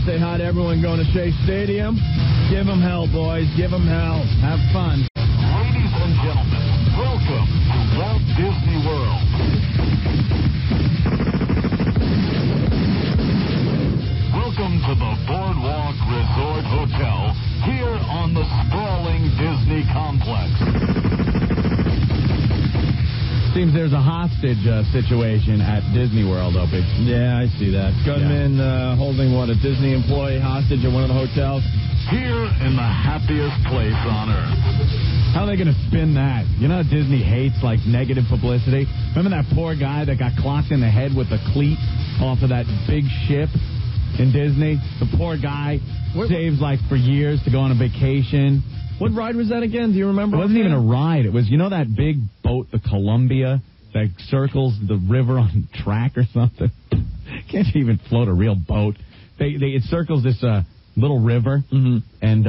want to say hi to everyone going to Shea Stadium. Give them hell, boys. Give them hell. Have fun. Ladies and gentlemen, welcome to Walt Disney World. Welcome to the Boardwalk Resort Hotel here on the sprawling Disney complex. Seems there's a hostage situation at Disney World, Opie. Yeah, I see that. Gunmen holding, a Disney employee hostage at one of the hotels? Here in the happiest place on Earth. How are they going to spin that? You know how Disney hates, negative publicity? Remember that poor guy that got clocked in the head with a cleat off of that big ship in Disney? The poor guy saves, for years to go on a vacation. What ride was that again? Do you remember? It wasn't even a ride. It was, that big boat, the Columbia, that circles the river on track or something? Can't you even float a real boat? It circles this little river, and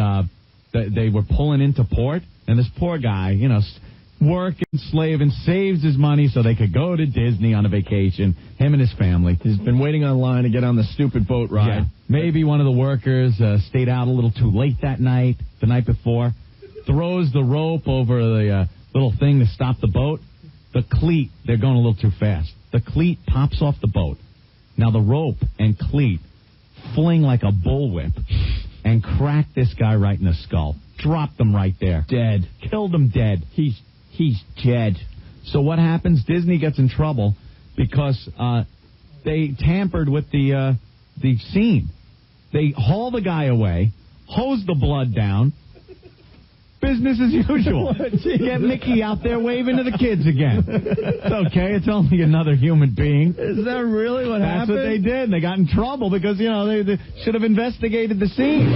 they were pulling into port, and this poor guy, working, slaving, saves his money so they could go to Disney on a vacation, him and his family. He's been waiting online to get on the stupid boat ride. Yeah. Maybe one of the workers stayed out a little too late that night, the night before, throws the rope over the little thing to stop the boat. The cleat, they're going a little too fast. The cleat pops off the boat. Now the rope and cleat fling like a bullwhip and crack this guy right in the skull. Dropped him right there. Dead. Killed him dead. He's dead. So what happens? Disney gets in trouble because they tampered with the scene. They haul the guy away, hose the blood down. Business as usual. Get Mickey out there waving to the kids again. It's okay. It's only another human being. Is that really what happened? That's what they did. They got in trouble because, they should have investigated the scene.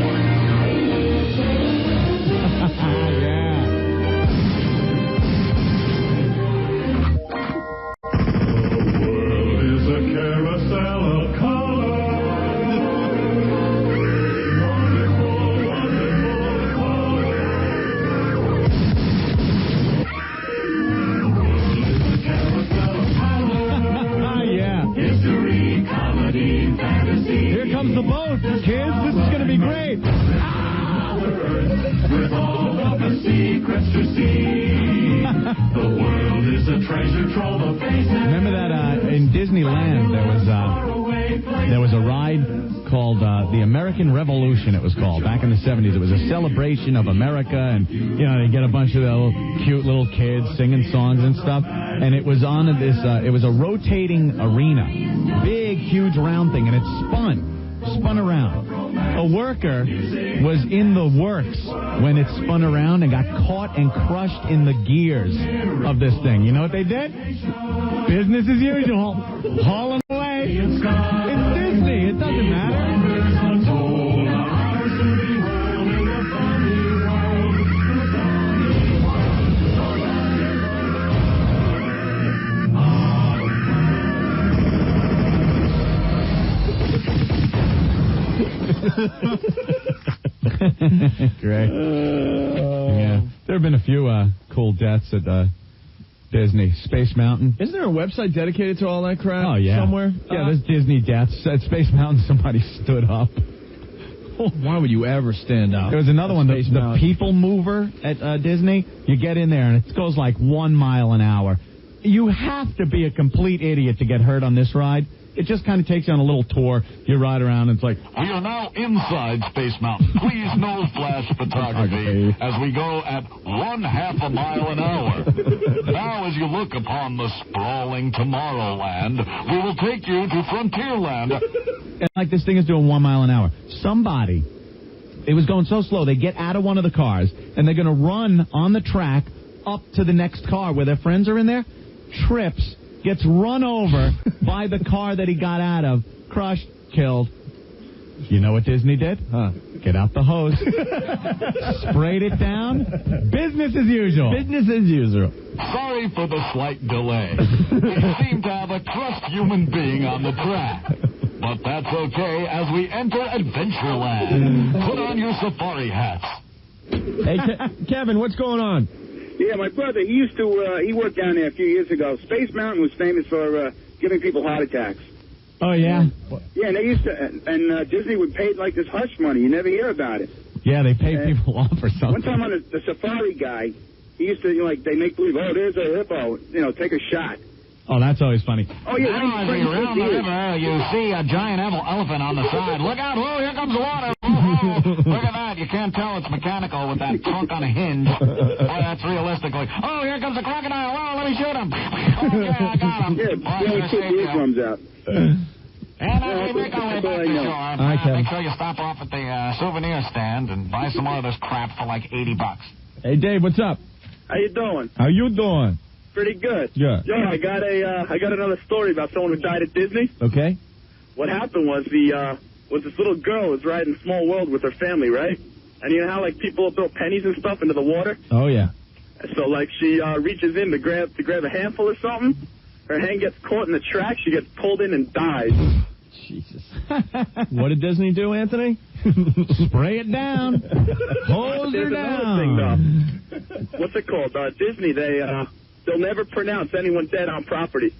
The boat, kids, this is going to be great. With all of the secrets to see, the world is a treasure trove of faces. Remember that in Disneyland there was a ride called the American Revolution. It was called back in the 70s. It was a celebration of America, and they get a bunch of the cute little kids singing songs and stuff. And it was on this. It was a rotating arena, big, huge, round thing, and it spun around. A worker was in the works when it spun around and got caught and crushed in the gears of this thing. You know what they did? Business as usual. Hauling away. It's Disney. It doesn't matter. Great. Yeah. There have been a few cool deaths at Disney. Space Mountain. Isn't there a website dedicated to all that crap? Oh, yeah. Somewhere? Yeah, there's Disney deaths. At Space Mountain, somebody stood up. Why would you ever stand up? There was another one, the People Mover at Disney. You get in there, and it goes 1 mile an hour. You have to be a complete idiot to get hurt on this ride. It just kind of takes you on a little tour. You ride around, and it's like... We are now inside Space Mountain. Please no flash photography as we go at 1/2 mile an hour. Now, as you look upon the sprawling Tomorrowland, we will take you to Frontierland. And this thing is doing 1 mile an hour. Somebody, it was going so slow, they get out of one of the cars, and they're going to run on the track up to the next car where their friends are in there, trips, gets run over by the car that he got out of, crushed, killed. You know what Disney did? Get out the hose. Sprayed it down. Business as usual. Business as usual. Sorry for the slight delay. We seem to have a crushed human being on the track. But that's okay as we enter Adventureland. Put on your safari hats. Hey, Kevin, what's going on? Yeah, my brother, he worked down there a few years ago. Space Mountain was famous for giving people heart attacks. Oh, yeah? Yeah, and they used to, and Disney would pay like this hush money. You never hear about it. Yeah, they pay people off or something. One time on the safari guy, he used to, they make believe, oh, there's a hippo, take a shot. Oh, that's always funny. Oh, yeah. Now, as you round the river, you see a giant elephant on the side. Look out. Whoa, here comes the water. Whoa. Look at that. You can't tell it's mechanical with that trunk on a hinge. Boy, that's realistically. Oh, here comes the crocodile. Whoa, let me shoot him. Okay, I got him. Yeah, two eardrums out. And as we make our way back to shore, make sure you stop off at the souvenir stand and buy some more of this crap for like $80. Hey, Dave, what's up? How you doing? How you doing? Pretty good. Yeah. Yo, I got another story about someone who died at Disney. Okay. What happened was this little girl was riding Small World with her family, right? And you know how people throw pennies and stuff into the water? Oh yeah. So she reaches in to grab a handful of something. Her hand gets caught in the track. She gets pulled in and dies. Jesus. What did Disney do, Anthony? Spray it down. Hose her down. Thing, though. What's it called? Disney, they'll never pronounce anyone dead on property.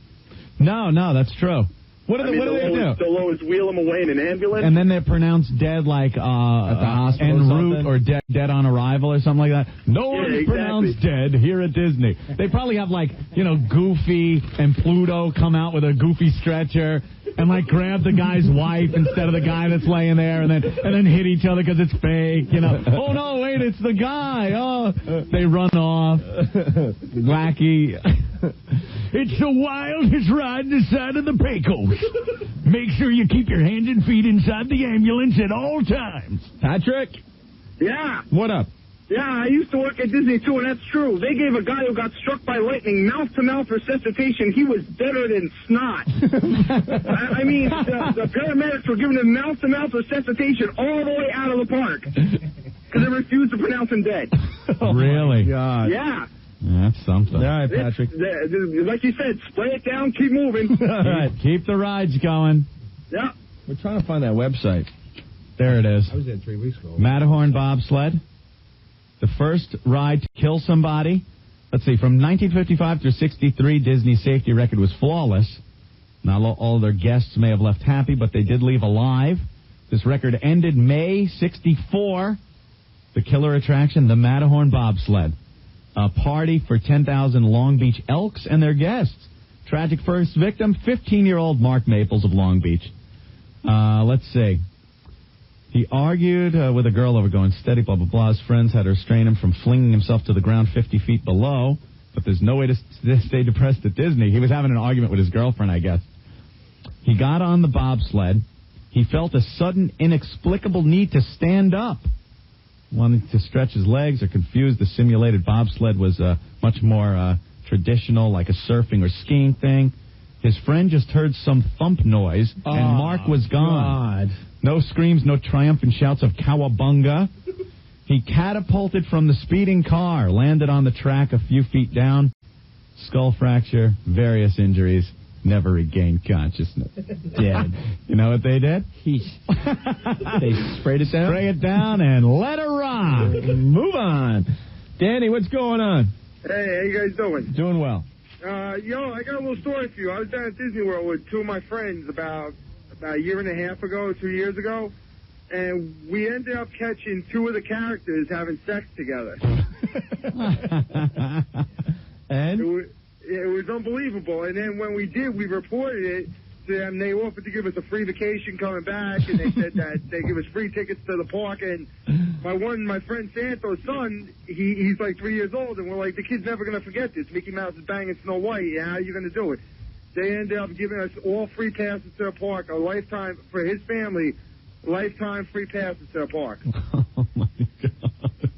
No, that's true. What do they do? They'll always wheel them away in an ambulance. And then they're pronounced dead like at the hospital en route or dead on arrival or something like that. No one's pronounced dead here at Disney. They probably have Goofy and Pluto come out with a Goofy stretcher and grab the guy's wife instead of the guy that's laying there and then hit each other because it's fake. Oh no, wait, it's the guy. Oh, they run off. Wacky. It's the wildest ride this side of the Pecos. Make sure you keep your hands and feet inside the ambulance at all times. Patrick? Yeah. What up? Yeah, I used to work at Disney, too, and that's true. They gave a guy who got struck by lightning mouth-to-mouth resuscitation. He was deader than snot. I mean, the paramedics were giving him mouth-to-mouth resuscitation all the way out of the park because they refused to pronounce him dead. Really? God. Yeah. That's something. All right, Patrick. Like you said, spray it down, keep moving. All right, keep the rides going. Yeah. We're trying to find that website. There it is. I was there 3 weeks ago. Matterhorn bobsled. The first ride to kill somebody. Let's see, from 1955 through 63, Disney's safety record was flawless. Now, all their guests may have left happy, but they did leave alive. This record ended May 64. The killer attraction, the Matterhorn bobsled. A party for 10,000 Long Beach Elks and their guests. Tragic first victim, 15-year-old Mark Maples of Long Beach. Let's see. He argued with a girl over going steady, blah, blah, blah. His friends had to restrain him from flinging himself to the ground 50 feet below, but there's no way to stay depressed at Disney. He was having an argument with his girlfriend, I guess. He got on the bobsled. He felt a sudden, inexplicable need to stand up. Wanting to stretch his legs or confused, the simulated bobsled was much more traditional, like a surfing or skiing thing. His friend just heard some thump noise, and Mark was gone. God. No screams, no triumphant shouts of cowabunga. He catapulted from the speeding car, landed on the track a few feet down, skull fracture, various injuries, never regained consciousness. Dead. You know what they did? They sprayed it down? Spray it down and let it rock. Move on. Danny, what's going on? Hey, how you guys doing? Doing well. I got a little story for you. I was down at Disney World with two of my friends about a year and a half ago, 2 years ago, and we ended up catching two of the characters having sex together. And? It was unbelievable. And then when we did, we reported it to them. They offered to give us a free vacation coming back, and they said that they give us free tickets to the park. And my friend Santo's son, he's like 3 years old, and we're like, the kid's never going to forget this. Mickey Mouse is banging Snow White. Yeah, how are you going to do it? They ended up giving us all free passes to the park, a lifetime, for his family, lifetime free passes to the park. Oh, my God.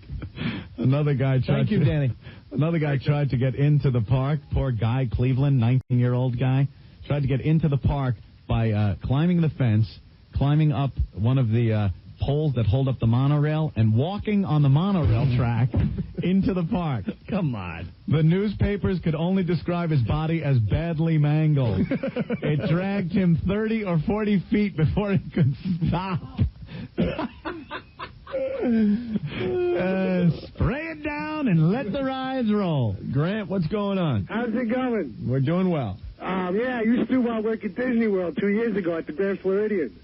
Another guy tried Thank you, Danny. Another guy tried to get into the park. Poor guy, Cleveland, 19-year-old guy, tried to get into the park by climbing the fence, climbing up one of the poles that hold up the monorail, and walking on the monorail track into the park. Come on. The newspapers could only describe his body as badly mangled. It dragged him 30 or 40 feet before it could stop. Spray it down and let the rides roll. Grant, what's going on? How's it going? We're doing well. Yeah, I used to work at Disney World 2 years ago at the Grand Floridian.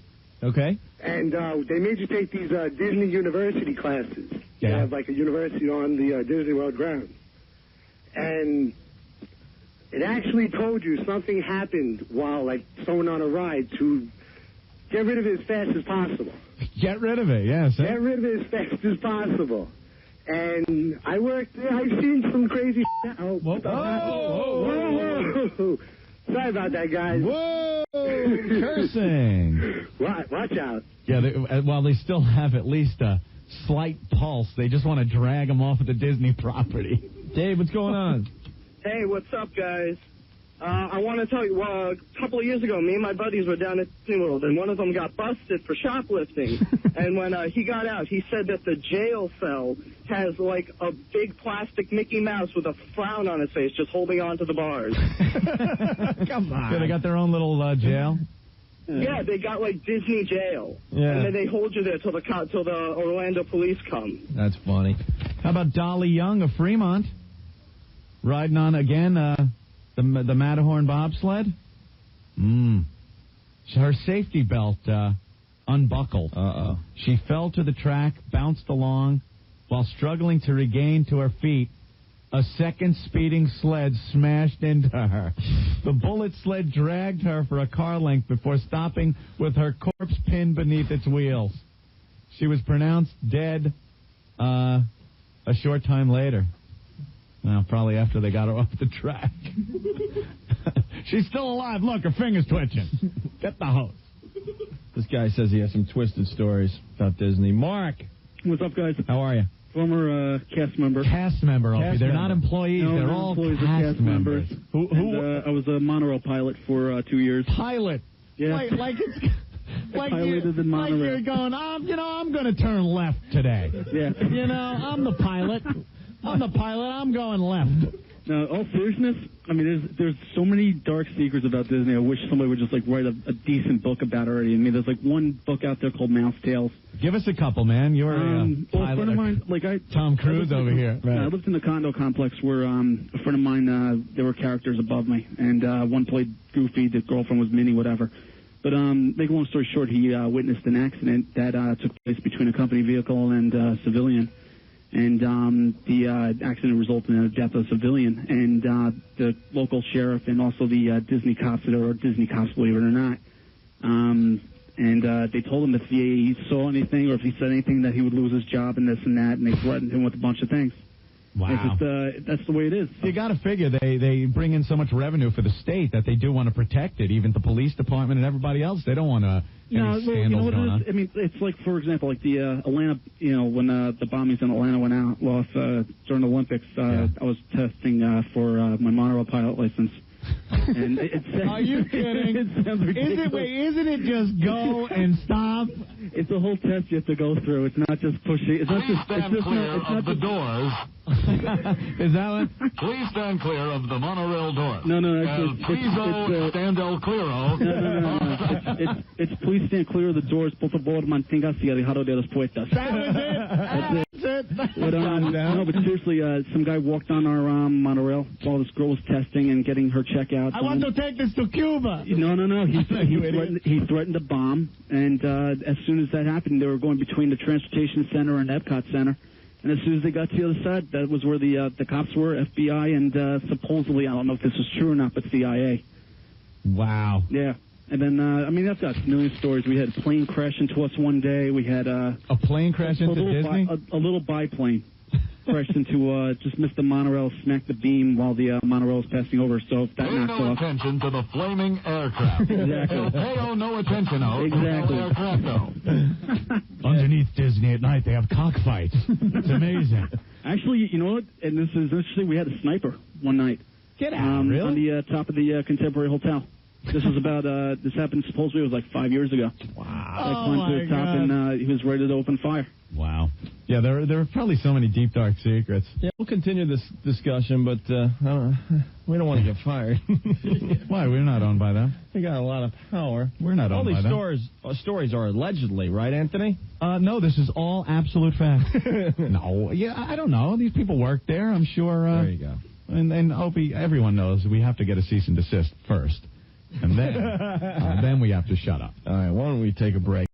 Okay. And they made you take these Disney University classes. Yeah. They have like a university on the Disney World grounds. And it actually told you something happened while, like, someone on a ride to get rid of it as fast as possible. Get rid of it, yes. Get rid of it as fast as possible. And I worked there. I've seen some crazy Whoa. Whoa. Whoa. Sorry about that, guys. Whoa! Cursing. Watch out. Yeah, while they still have at least a slight pulse, they just want to drag them off of the Disney property. Dave, what's going on? Hey, what's up, guys? I want to tell you, a couple of years ago, me and my buddies were down at Disney World, and one of them got busted for shoplifting. And when he got out, he said that the jail cell has, like, a big plastic Mickey Mouse with a frown on his face just holding on to the bars. Come on. So they got their own little jail? Yeah, they got, like, Disney jail. Yeah. And then they hold you there till the Orlando police come. That's funny. How about Dolly Young of Fremont? Riding on, again, the Matterhorn bobsled? Her safety belt unbuckled. Uh-oh. She fell to the track, bounced along. While struggling to regain to her feet, a second speeding sled smashed into her. The bullet sled dragged her for a car length before stopping with her corpse pinned beneath its wheels. She was pronounced dead a short time later. Well, probably after they got her off the track. She's still alive. Look, her finger's twitching. Get the hose. This guy says he has some twisted stories about Disney. Mark. What's up, guys? How are you? Former cast member. Cast member, Opie. They're not employees. No, they're all employees cast members. Who? I was a monorail pilot for 2 years. Pilot. Yeah. Like it's... Like piloted the monorail. Like you're going, I'm going to turn left today. Yeah. I'm the pilot. I'm going left. Now, all seriousness, I mean, there's so many dark secrets about Disney. I wish somebody would just, like, write a decent book about it already. I mean, there's, like, one book out there called Mouse Tales. Give us a couple, man. You're a pilot. A friend of mine, like Tom Cruise over here. Right. I lived in the condo complex where a friend of mine, there were characters above me, and one played Goofy, the girlfriend was Minnie, whatever. But make a long story short, he witnessed an accident that took place between a company vehicle and a civilian. And the accident resulted in the death of a civilian. And the local sheriff and also the Disney cops, or Disney cops, believe it or not, and they told him if he saw anything or if he said anything that he would lose his job and this and that, and they threatened him with a bunch of things. Wow. It's just, that's the way it is. You got to figure they bring in so much revenue for the state that they do want to protect it. Even the police department and everybody else, they don't want any scandals you know what going it is? on. I mean, it's like, for example, like the Atlanta, when the bombings in Atlanta went off during the Olympics, I was testing for my Monorail Pilot license. And are you kidding? Isn't it just go and stop? It's a whole test you have to go through. It's not just pushing. It's not just. Stand clear of the doors. Is that what? Please stand clear of the monorail doors. No. Please stand el claro. No. It's please stand clear of the doors. Por favor, manténgase alejado de las puertas. That was it. But, no, but seriously, some guy walked on our monorail while this girl was testing and getting her check out. I want to take this to Cuba. No. He threatened to bomb, and as soon as that happened, they were going between the transportation center and Epcot Center. And as soon as they got to the other side, that was where the cops were, FBI, and supposedly, I don't know if this is true or not, but CIA. Wow. Yeah. And then, I've got a million stories. We had a plane crash into us one day. We had a plane crash into Disney? A little biplane crashed into, just missed the monorail, smacked the beam while the monorail was passing over. So that Pay knocked no off. attention to the flaming aircraft. Exactly. Pay no attention Exactly. aircraft. Underneath Disney at night, they have cockfights. It's amazing. Actually, you know what? And this is interesting. We had a sniper one night. Get out, really? On the top of the Contemporary Hotel. This was about, this happened supposedly it was like 5 years ago. Wow. I climbed to the top and he was ready to open fire. Wow. Yeah, there are probably so many deep, dark secrets. Yeah, we'll continue this discussion, but we don't want to get fired. Why? We're not owned by them. We got a lot of power. We're not owned by them. All these stories are allegedly, right, Anthony? No, this is all absolute fact. No. Yeah, I don't know. These people work there. I'm sure. There you go. And Opie, everyone knows we have to get a cease and desist first. And then we have to shut up. All right, why don't we take a break?